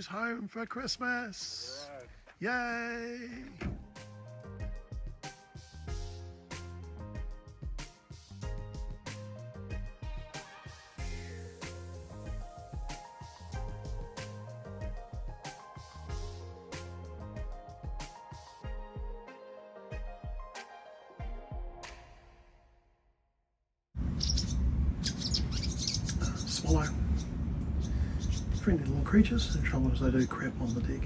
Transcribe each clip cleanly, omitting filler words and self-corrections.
Family's home for Christmas. Right. Yay! Swallow. Friendly little creatures. The trouble is they do crap on the deck.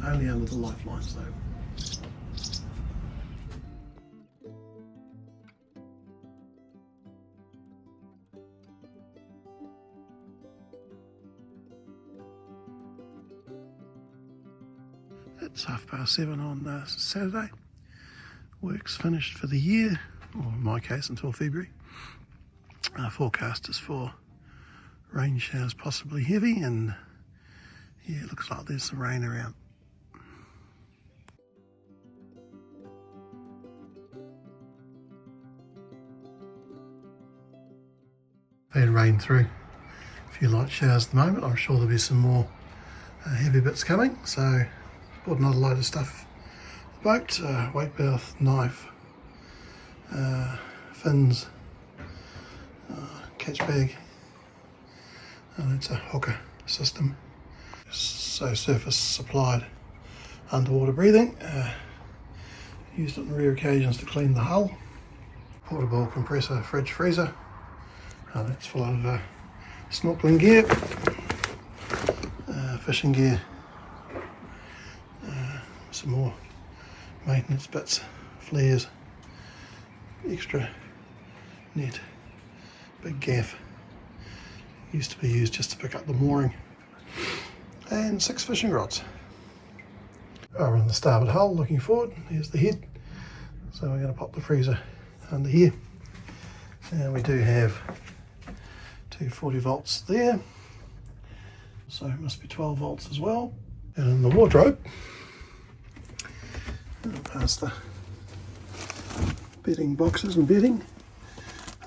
Only under the lifelines though. It's 7:30 on Saturday. Work's finished for the year, or in my case until February. Forecast is for rain showers, possibly heavy, and yeah, it looks like there's some rain around. Had rain through, a few light showers at the moment. I'm sure there'll be some more heavy bits coming, so bought another load of stuff. Boat, weight berth, knife, fins, catch bag, and it's a hooker system, so surface supplied underwater breathing. Used it on rare occasions to clean the hull. Portable compressor, fridge, freezer. That's full of snorkeling gear, fishing gear, some more maintenance bits, flares, extra net, big gaff. Used to be used just to pick up the mooring, and 6 fishing rods. Over in the starboard hull, looking forward, here's the head. So we're going to pop the freezer under here, and we do have 240 volts there, so it must be 12 volts as well. And in the wardrobe, past the bedding boxes and bedding,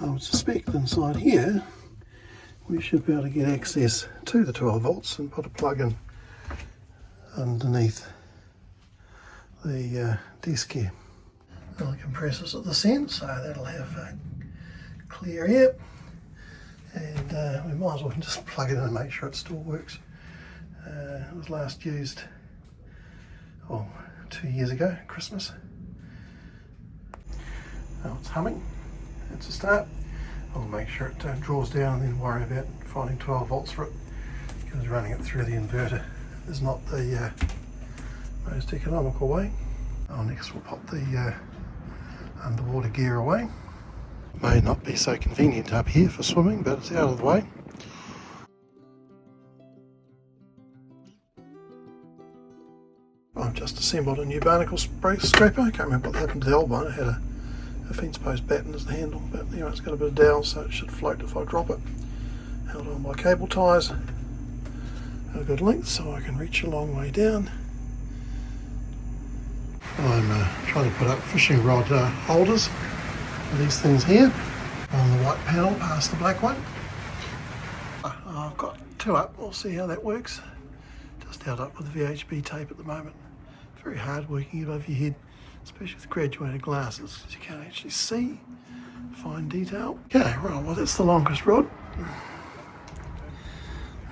I would suspect inside here we should be able to get access to the 12 volts and put a plug in underneath the desk here. The compressor's at this end, so that'll have clear air, and we might as well just plug it in and make sure it still works. It was last used 2 years ago, Christmas. Now it's humming. It's a start. I'll make sure it draws down and then worry about finding 12 volts for it, because running it through the inverter is not the most economical way. Next we'll pop the underwater gear away. May not be so convenient up here for swimming, but it's out of the way. I've just assembled a new barnacle strapper. I can't remember what happened to the old one. It had a fence post batten as the handle, but anyway, it's got a bit of dowel, so it should float if I drop it. Held on by cable ties. Got a good length so I can reach a long way down. I'm trying to put up fishing rod holders for these things here on the white panel past the black one. I've got 2 up, we'll see how that works. Just held up with VHB tape at the moment. Very hard working above your head, especially with graduated glasses, because you can't actually see fine detail. Okay, right, well that's the longest rod.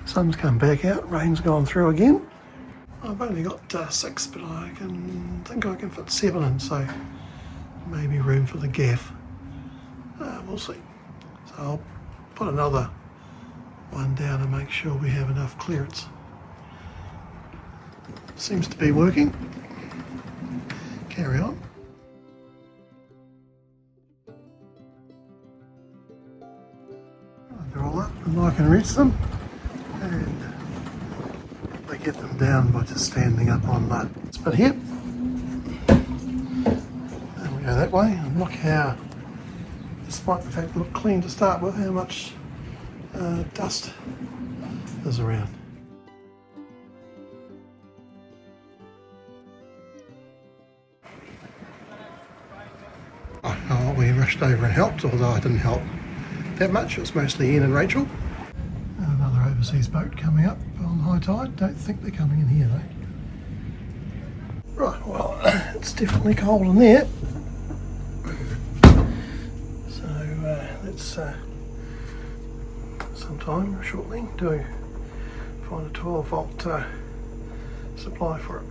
Sun's come back out, rain's gone through again. I've only got 6, but I think I can fit 7 in, so maybe room for the gaff. We'll see. So I'll put another one down and make sure we have enough clearance. Seems to be working. Carry on. They're all up and I can reach them, and I get them down by just standing up on that spit here. And we go that way, and look how, despite the fact they look clean to start with, how much dust is around. We rushed over and helped, although I didn't help that much. It was mostly Ian and Rachel. Another overseas boat coming up on high tide. Don't think they're coming in here though. Right, well, it's definitely cold in there. So let's sometime shortly find a 12 volt supply for it.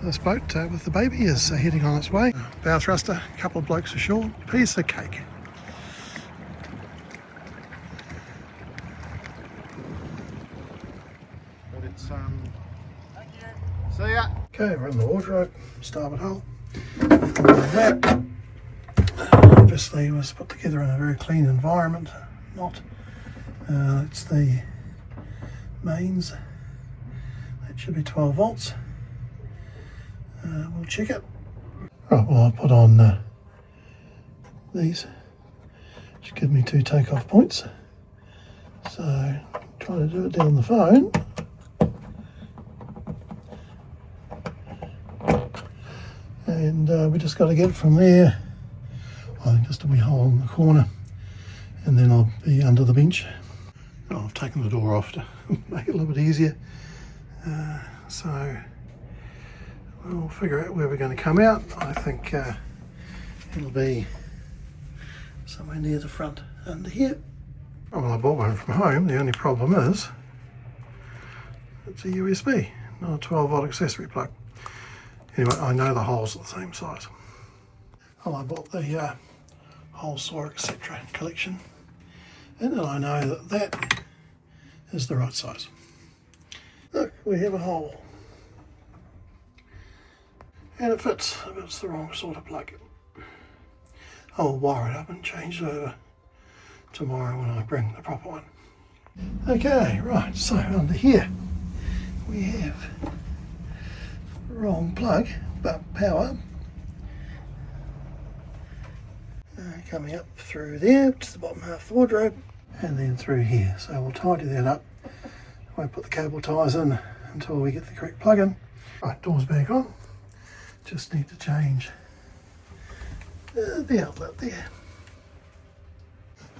This boat with the baby is heading on its way. Bow thruster, a couple of blokes ashore, piece of cake. But it's thank you. See ya. Okay, we're in the wardrobe, starboard hull. That obviously was put together in a very clean environment. It's the mains. That should be 12 volts. We'll check it. Right, well, I'll put on these. Should give me 2 takeoff points. So, try to do it down the phone. And we just got to get it from there. I think just a wee hole in the corner, and then I'll be under the bench. Oh, I've taken the door off to make it a little bit easier. So we'll figure out where we're going to come out. I think it'll be somewhere near the front under here. Oh, well, I bought one from home. The only problem is it's a USB, not a 12 volt accessory plug. Anyway, I know the holes are the same size. Well, I bought the whole saw, etc. collection, and then I know that that is the right size. Look, we have a hole. And it fits, if it's the wrong sort of plug. I'll wire it up and change it over tomorrow when I bring the proper one. Okay, right, so under here we have wrong plug, but power coming up through there to the bottom half of the wardrobe, and then through here. So we'll tidy that up. Won't put the cable ties in until we get the correct plug in. Right, doors back on. Just need to change the outlet there.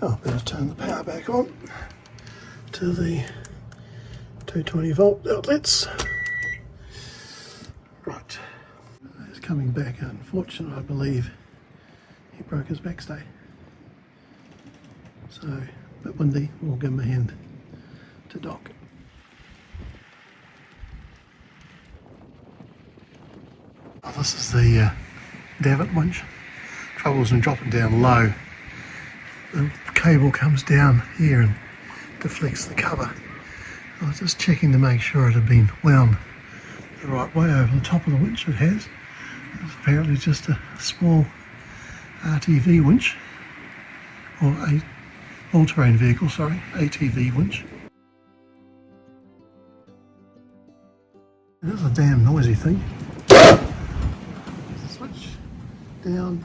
Oh, better turn the power back on to the 220 volt outlets. Right, it's coming back. Unfortunately, I believe he broke his backstay. So, a bit windy, we'll give him a hand to dock. Oh, this is the davit winch. Trouble is in dropping down low. The cable comes down here and deflects the cover. I was just checking to make sure it had been wound the right way over the top of the winch. It has. It's apparently just a small RTV winch, or a all-terrain vehicle, sorry, ATV winch. It is a damn noisy thing. Switch down.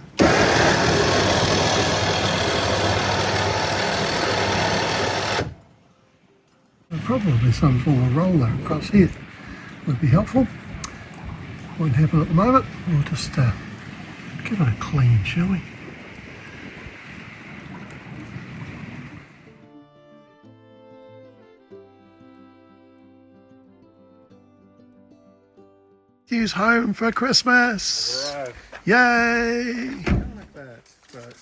Probably some form of roller across here would be helpful. Won't happen at the moment. We'll just give it a clean, shall we? Use home for Christmas. Right. Yay! I like that. Right.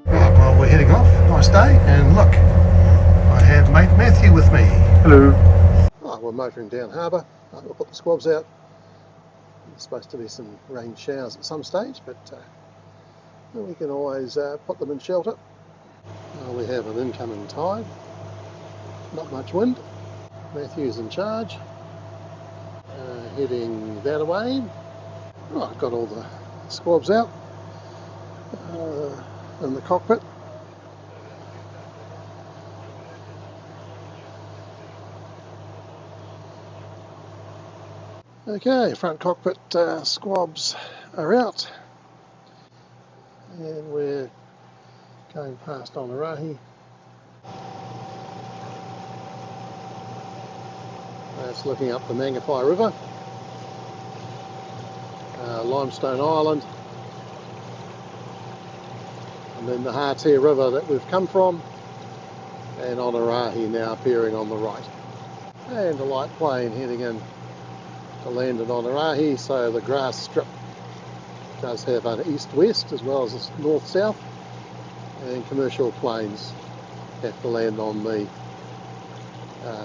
Well, we're heading off. Nice day, and look, I have mate Matthew with me. Hello. Oh, we're motoring down harbour. We'll put the squabs out. There's supposed to be some rain showers at some stage, but we can always put them in shelter. We have an incoming tide. Not much wind. Matthew's in charge. Heading that away. Oh, I've got all the squabs out in the cockpit. Okay, front cockpit squabs are out, and we're going past Whangarei. It's looking up the Whangarei River, Limestone Island, and then the Whangarei River that we've come from, and Whangarei now appearing on the right. And a light plane heading in to land at Whangarei, so the grass strip does have an east-west as well as a north-south, and commercial planes have to land on the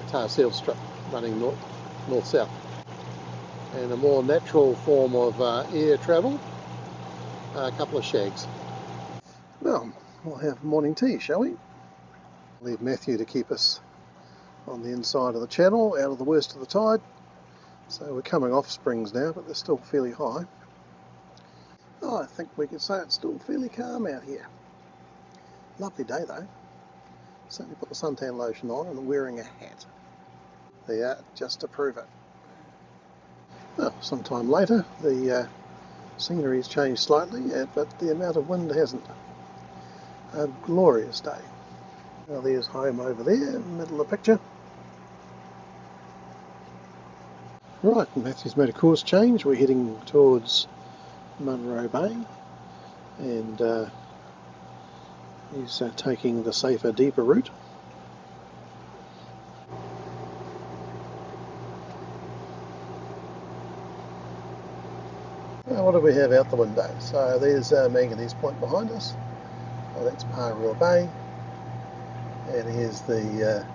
tar seal strip running north-south. And a more natural form of air travel, a couple of shags. Well, we'll have morning tea, shall we? Leave Matthew to keep us on the inside of the channel, out of the worst of the tide. So we're coming off springs now, but they're still fairly high. Oh, I think we could say it's still fairly calm out here. Lovely day though. Certainly put the suntan lotion on and wearing a hat. There, just to prove it. Well, sometime later the scenery's changed slightly, but the amount of wind hasn't. A glorious day. Now there's home over there in the middle of the picture. Right, Matthew's made a course change. We're heading towards Munro Bay, and he's taking the safer, deeper route. Now, what do we have out the window? So there's Manganese Point behind us. Oh, that's Munro Bay, and here's the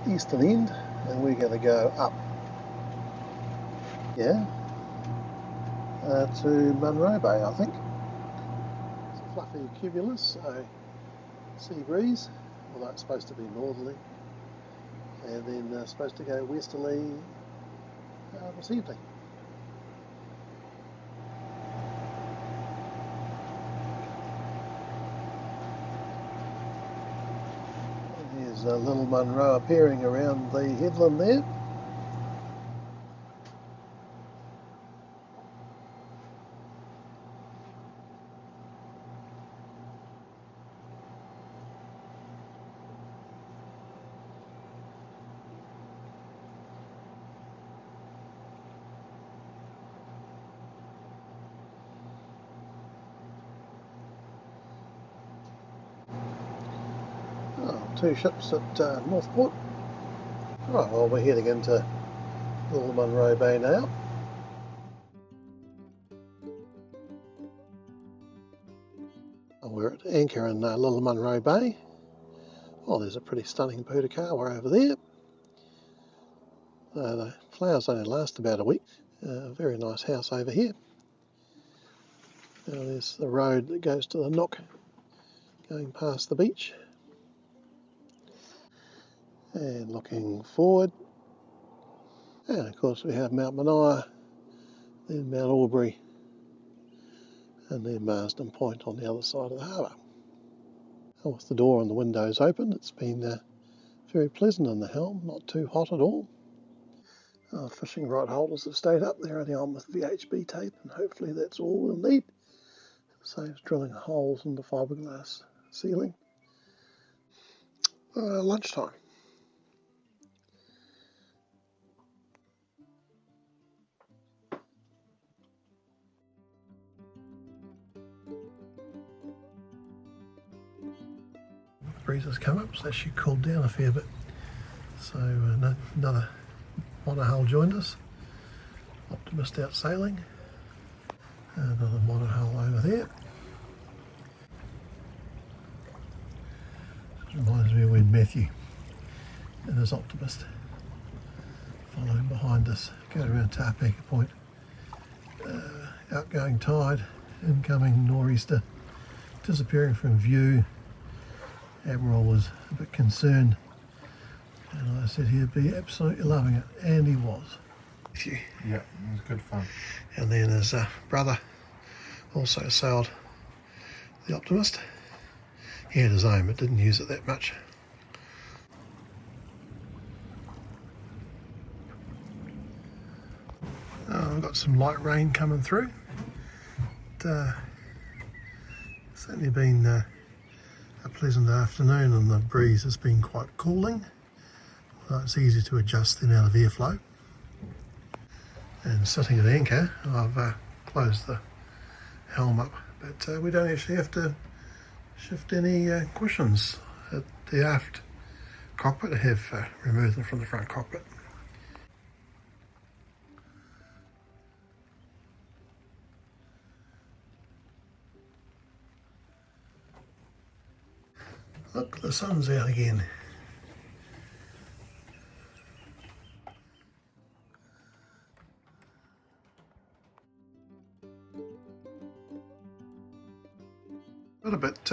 eastern end, and we're going to go up, yeah, to Munro Bay, I think. It's a fluffy cumulus, so sea breeze, although it's supposed to be northerly, and then supposed to go westerly this evening. There's a little Munro appearing around the headland there. Two ships at Northport. Right, well, we're heading into Little Munro Bay now. We're at anchor in Little Munro Bay. Oh, there's a pretty stunning Putakawa over there. The flowers only last about a week. Very nice house over here. Now there's the road that goes to the Nook, going past the beach. And looking forward, and of course we have Mount Mania, then Mount Aubrey, and then Marsden Point on the other side of the harbour. And with the door and the windows open, it's been very pleasant in the helm, not too hot at all. Fishing rod holders have stayed up, they're only on with VHB tape, and hopefully that's all we'll need. Saves drilling holes in the fiberglass ceiling. Lunchtime. Breeze has come up, so she cooled down a fair bit. So another monohull joined us. Optimist out sailing. Another monohull over there. This reminds me of when Matthew and his Optimist following behind us, going around Tarpaka Point. Outgoing tide, incoming nor'easter, disappearing from view. Admiral was a bit concerned, and I said he'd be absolutely loving it, and he was. Yeah, it was good fun. And then his brother also sailed the Optimist. He had his own, but didn't use it that much. I've got some light rain coming through. Certainly been a pleasant afternoon, and the breeze has been quite cooling. so it's easy to adjust the amount of airflow. And sitting at anchor, I've closed the helm up, but we don't actually have to shift any cushions at the aft cockpit. I have removed them from the front cockpit. Look, the sun's out again. Got a bit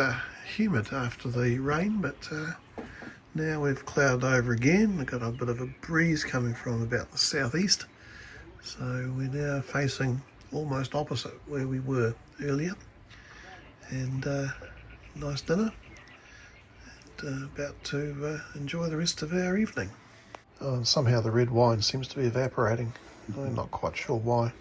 humid after the rain, but now we've clouded over again. We've got a bit of a breeze coming from about the southeast, so we're now facing almost opposite where we were earlier. And nice dinner, and about to enjoy the rest of our evening. Oh, and somehow the red wine seems to be evaporating. I'm not quite sure why.